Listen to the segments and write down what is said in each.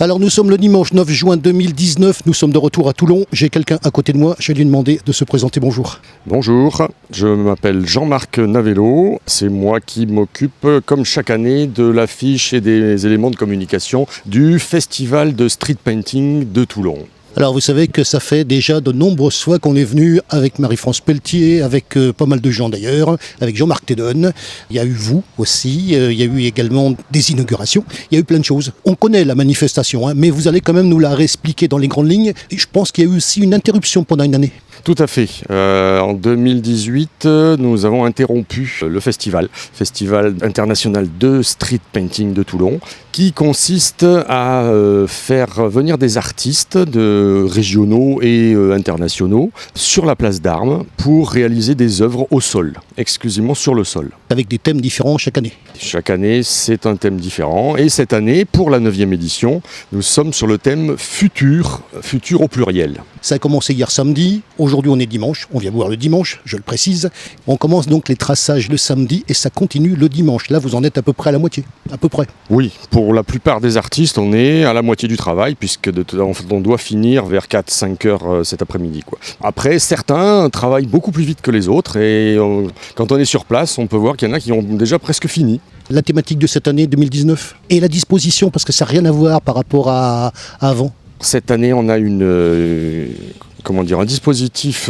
Alors nous sommes le dimanche 9 juin 2019, nous sommes de retour à Toulon. J'ai quelqu'un à côté de moi, je vais lui demander de se présenter. Bonjour. Bonjour, je m'appelle Jean-Marc Navello. C'est moi qui m'occupe, comme chaque année, de l'affiche et des éléments de communication du Festival de Street Painting de Toulon. Alors vous savez que ça fait déjà de nombreuses fois qu'on est venu avec Marie-France Pelletier, avec pas mal de gens d'ailleurs, avec Jean-Marc Thédon. Il y a eu vous aussi, il y a eu également des inaugurations, il y a eu plein de choses. On connaît la manifestation, mais vous allez quand même nous la réexpliquer dans les grandes lignes. Et je pense qu'il y a eu aussi une interruption pendant une année. Tout à fait. En 2018, nous avons interrompu le festival international de street painting de Toulon, qui consiste à faire venir des artistes régionaux et internationaux sur la place d'Armes pour réaliser des œuvres au sol, exclusivement sur le sol. Avec des thèmes différents chaque année. Chaque année, c'est un thème différent. Et cette année, pour la 9e édition, nous sommes sur le thème futur au pluriel. Ça a commencé hier samedi, aujourd'hui on est dimanche, on vient voir le dimanche, je le précise. On commence donc les traçages le samedi et ça continue le dimanche. Là vous en êtes à peu près à la moitié, à peu près. Oui, pour la plupart des artistes, on est à la moitié du travail puisque on doit finir vers 4-5 heures cet après-midi. Après, certains travaillent beaucoup plus vite que les autres et quand on est sur place, on peut voir qu'il y en a qui ont déjà presque fini. La thématique de cette année 2019 et la disposition, parce que ça n'a rien à voir par rapport à avant. Cette année, on a un dispositif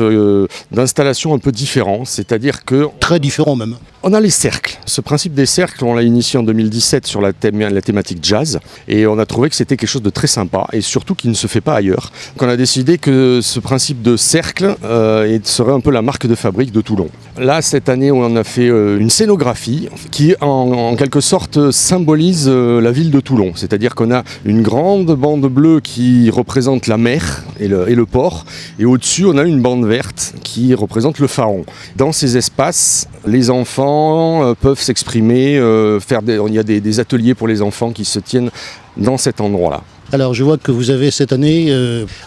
d'installation un peu différent, c'est-à-dire que... Très différent même. On a les cercles. Ce principe des cercles, on l'a initié en 2017 sur la thématique jazz et on a trouvé que c'était quelque chose de très sympa et surtout qui ne se fait pas ailleurs. Donc on a décidé que ce principe de cercle serait un peu la marque de fabrique de Toulon. Là, cette année, on a fait une scénographie qui, en quelque sorte, symbolise la ville de Toulon. C'est-à-dire qu'on a une grande bande bleue qui représente la mer et le port. Et au-dessus, on a une bande verte qui représente le pharaon. Dans ces espaces, les enfants peuvent s'exprimer, il y a des ateliers pour les enfants qui se tiennent dans cet endroit-là. Alors je vois que vous avez cette année,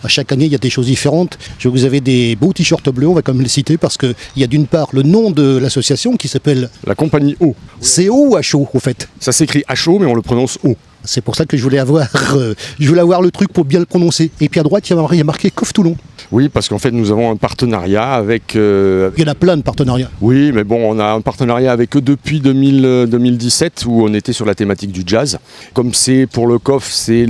à chaque année il y a des choses différentes. Je vois que vous avez des beaux t-shirts bleus, on va quand même les citer parce qu'il y a d'une part le nom de l'association qui s'appelle... La compagnie O. C'est O ou HO au fait? Ça s'écrit HO mais on le prononce O. C'est pour ça que je voulais avoir le truc pour bien le prononcer. Et puis à droite, il y a marqué COF Toulon. Oui, parce qu'en fait, nous avons un partenariat avec... Il y en a plein de partenariats. Oui, mais bon, on a un partenariat avec eux depuis 2017 où on était sur la thématique du jazz. Comme c'est pour le COF, c'est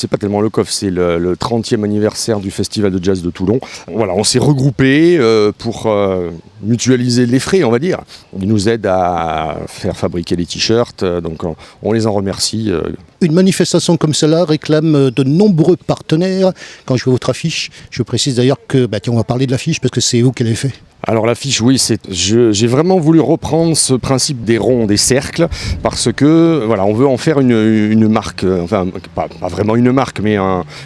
pas tellement le COF, c'est le 30e anniversaire du Festival de Jazz de Toulon. Voilà, on s'est regroupés pour mutualiser les frais, on va dire. Ils nous aident à faire fabriquer les t-shirts, donc on les en remercie. Une manifestation comme celle-là réclame de nombreux partenaires. Quand je vois votre affiche, je précise d'ailleurs que, on va parler de l'affiche parce que c'est vous qui l'avez fait. Alors l'affiche, oui, j'ai vraiment voulu reprendre ce principe des ronds, des cercles, parce que voilà, on veut en faire une marque, pas vraiment une marque, mais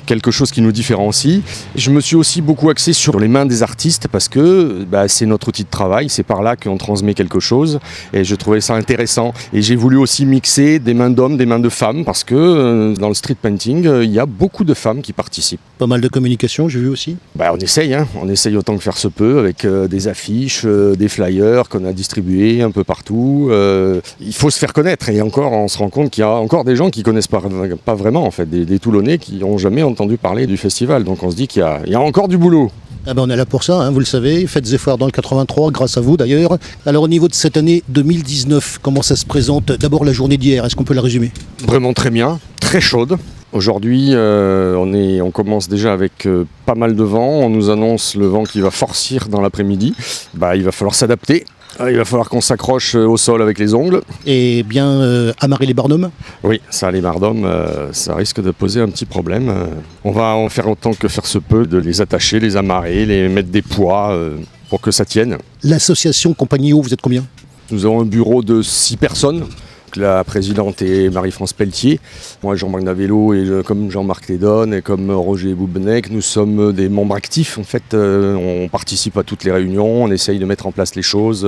quelque chose qui nous différencie. Je me suis aussi beaucoup axé sur les mains des artistes parce que c'est notre outil de travail, c'est par là qu'on transmet quelque chose, et je trouvais ça intéressant. Et j'ai voulu aussi mixer des mains d'hommes, des mains de femmes, parce que dans le street painting, il y a beaucoup de femmes qui participent. Pas mal de communication, j'ai vu aussi. On essaye autant que faire se peut avec des affiches, des flyers qu'on a distribués un peu partout. Il faut se faire connaître et encore on se rend compte qu'il y a encore des gens qui ne connaissent pas vraiment en fait, des Toulonnais qui n'ont jamais entendu parler du festival. Donc on se dit qu'il y a encore du boulot. On est là pour ça, vous le savez, faites des efforts dans le 83, grâce à vous d'ailleurs. Alors au niveau de cette année 2019, comment ça se présente? D'abord la journée d'hier, est-ce qu'on peut la résumer? Vraiment très bien, très chaude. Aujourd'hui, on commence déjà avec pas mal de vent. On nous annonce le vent qui va forcir dans l'après-midi. Il va falloir s'adapter. Il va falloir qu'on s'accroche au sol avec les ongles. Et bien amarrer les barnums? Oui, ça, les barnums, ça risque de poser un petit problème. On va en faire autant que faire se peut, de les attacher, les amarrer, les mettre des poids pour que ça tienne. L'association Compagnie O, vous êtes combien? Nous avons un bureau de 6 personnes. La présidente est Marie-France Pelletier. Moi, Jean-Marc Navello, et comme Jean-Marc Thédon et comme Roger Boubenec, nous sommes des membres actifs. En fait, on participe à toutes les réunions, on essaye de mettre en place les choses.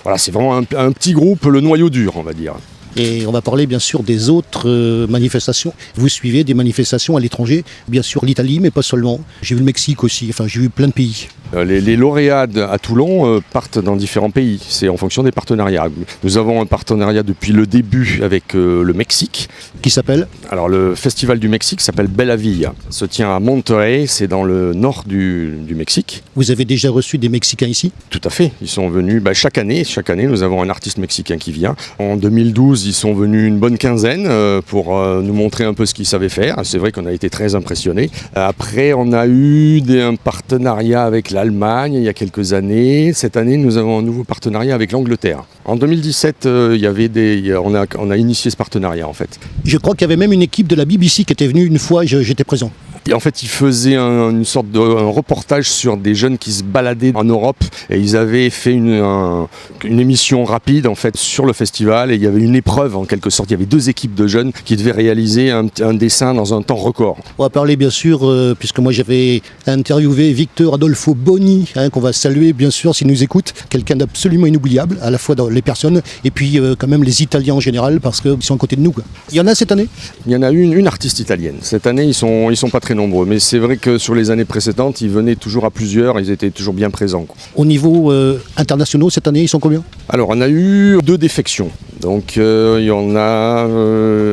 Voilà, c'est vraiment un petit groupe, le noyau dur, on va dire. Et on va parler bien sûr des autres manifestations. Vous suivez des manifestations à l'étranger, bien sûr l'Italie, mais pas seulement. J'ai vu le Mexique aussi, j'ai vu plein de pays. Les lauréats à Toulon partent dans différents pays, c'est en fonction des partenariats. Nous avons un partenariat depuis le début avec le Mexique. Qui s'appelle ? Alors le festival du Mexique s'appelle Bella Villa, se tient à Monterrey, c'est dans le nord du Mexique. Vous avez déjà reçu des Mexicains ici ? Tout à fait, ils sont venus chaque année nous avons un artiste mexicain qui vient. En 2012, ils sont venus une bonne quinzaine pour nous montrer un peu ce qu'ils savaient faire. C'est vrai qu'on a été très impressionnés. Après, on a eu un partenariat avec l'Allemagne il y a quelques années. Cette année, nous avons un nouveau partenariat avec l'Angleterre. En 2017, on a initié ce partenariat en fait. Je crois qu'il y avait même une équipe de la BBC qui était venue une fois, j'étais présent. Et en fait, ils faisaient une sorte de reportage sur des jeunes qui se baladaient en Europe et ils avaient fait une émission rapide en fait sur le festival et il y avait une épreuve en quelque sorte. Il y avait 2 équipes de jeunes qui devaient réaliser un dessin dans un temps record. On va parler bien sûr, puisque moi j'avais interviewé Victor Adolfo Boni, qu'on va saluer bien sûr s'il nous écoute, quelqu'un d'absolument inoubliable, à la fois dans les personnes et puis quand même les Italiens en général parce qu'ils sont à côté de nous, quoi. Il y en a cette année ? Il y en a une artiste italienne. Cette année, ils sont pas très nombreux, mais c'est vrai que sur les années précédentes, ils venaient toujours à plusieurs, ils étaient toujours bien présents. Au niveau international, cette année, ils sont combien ? Alors, on a eu 2 défections. Donc, il y en a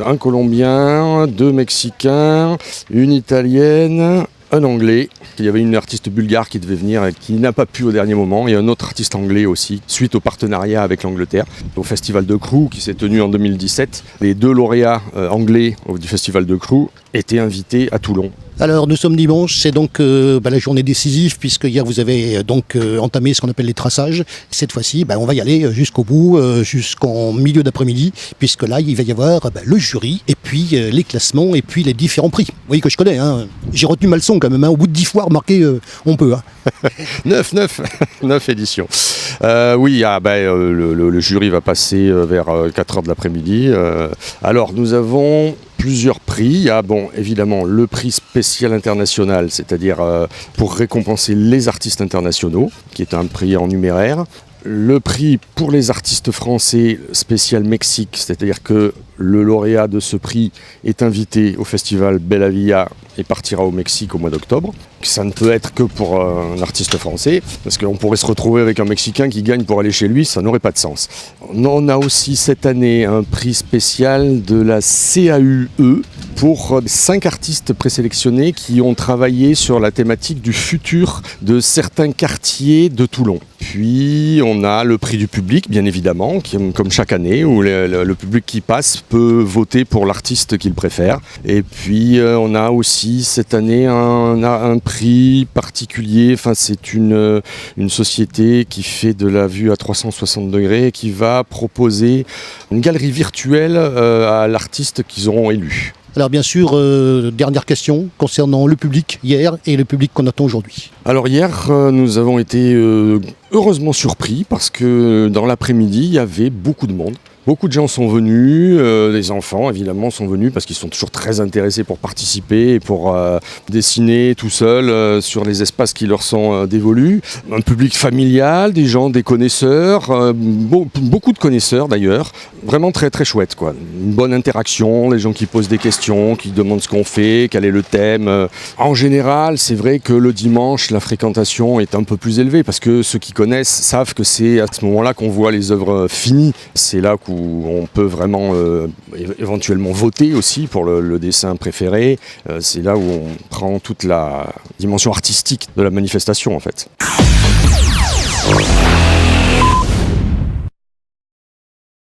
un Colombien, 2 Mexicains, une Italienne, un Anglais. Il y avait une artiste bulgare qui devait venir et qui n'a pas pu au dernier moment. Et un autre artiste anglais aussi, suite au partenariat avec l'Angleterre, au Festival de Crewe qui s'est tenu en 2017. Les 2 lauréats anglais du Festival de Crewe étaient invités à Toulon. Alors nous sommes dimanche, c'est donc la journée décisive puisque hier vous avez entamé ce qu'on appelle les traçages. Cette fois-ci, on va y aller jusqu'au bout, jusqu'en milieu d'après-midi, puisque là il va y avoir le jury et puis les classements et puis les différents prix. Vous voyez que je connais, j'ai retenu ma leçon quand même, au bout de 10 fois remarquez, on peut. 9 éditions. Oui, le jury va passer vers 4h de l'après-midi. Alors nous avons plusieurs prix. Il y a évidemment le prix spécial international, c'est-à-dire pour récompenser les artistes internationaux, qui est un prix en numéraire. Le prix pour les artistes français spécial Mexique, c'est-à-dire que le lauréat de ce prix est invité au festival Bella Villa et partira au Mexique au mois d'octobre. Ça ne peut être que pour un artiste français, parce qu'on pourrait se retrouver avec un Mexicain qui gagne pour aller chez lui, ça n'aurait pas de sens. On a aussi cette année un prix spécial de la CAUE pour 5 artistes présélectionnés qui ont travaillé sur la thématique du futur de certains quartiers de Toulon. Puis on a le prix du public, bien évidemment, comme chaque année, où le public qui passe peut voter pour l'artiste qu'il préfère. Et puis on a aussi cette année un prix particulier. C'est une société qui fait de la vue à 360 degrés et qui va proposer une galerie virtuelle à l'artiste qu'ils auront élu. Alors bien sûr, dernière question concernant le public hier et le public qu'on attend aujourd'hui. Alors hier, nous avons été heureusement surpris parce que dans l'après-midi, il y avait beaucoup de monde. Beaucoup de gens sont venus, les enfants évidemment sont venus parce qu'ils sont toujours très intéressés pour participer et pour dessiner tout seuls sur les espaces qui leur sont dévolus. Un public familial, des connaisseurs, beaucoup de connaisseurs d'ailleurs. Vraiment très très chouette quoi. Une bonne interaction, les gens qui posent des questions, qui demandent ce qu'on fait, quel est le thème. En général, c'est vrai que le dimanche, la fréquentation est un peu plus élevée parce que ceux qui connaissent savent que c'est à ce moment-là qu'on voit les œuvres finies. C'est là où on peut vraiment éventuellement voter aussi pour le dessin préféré. C'est là où on prend toute la dimension artistique de la manifestation en fait.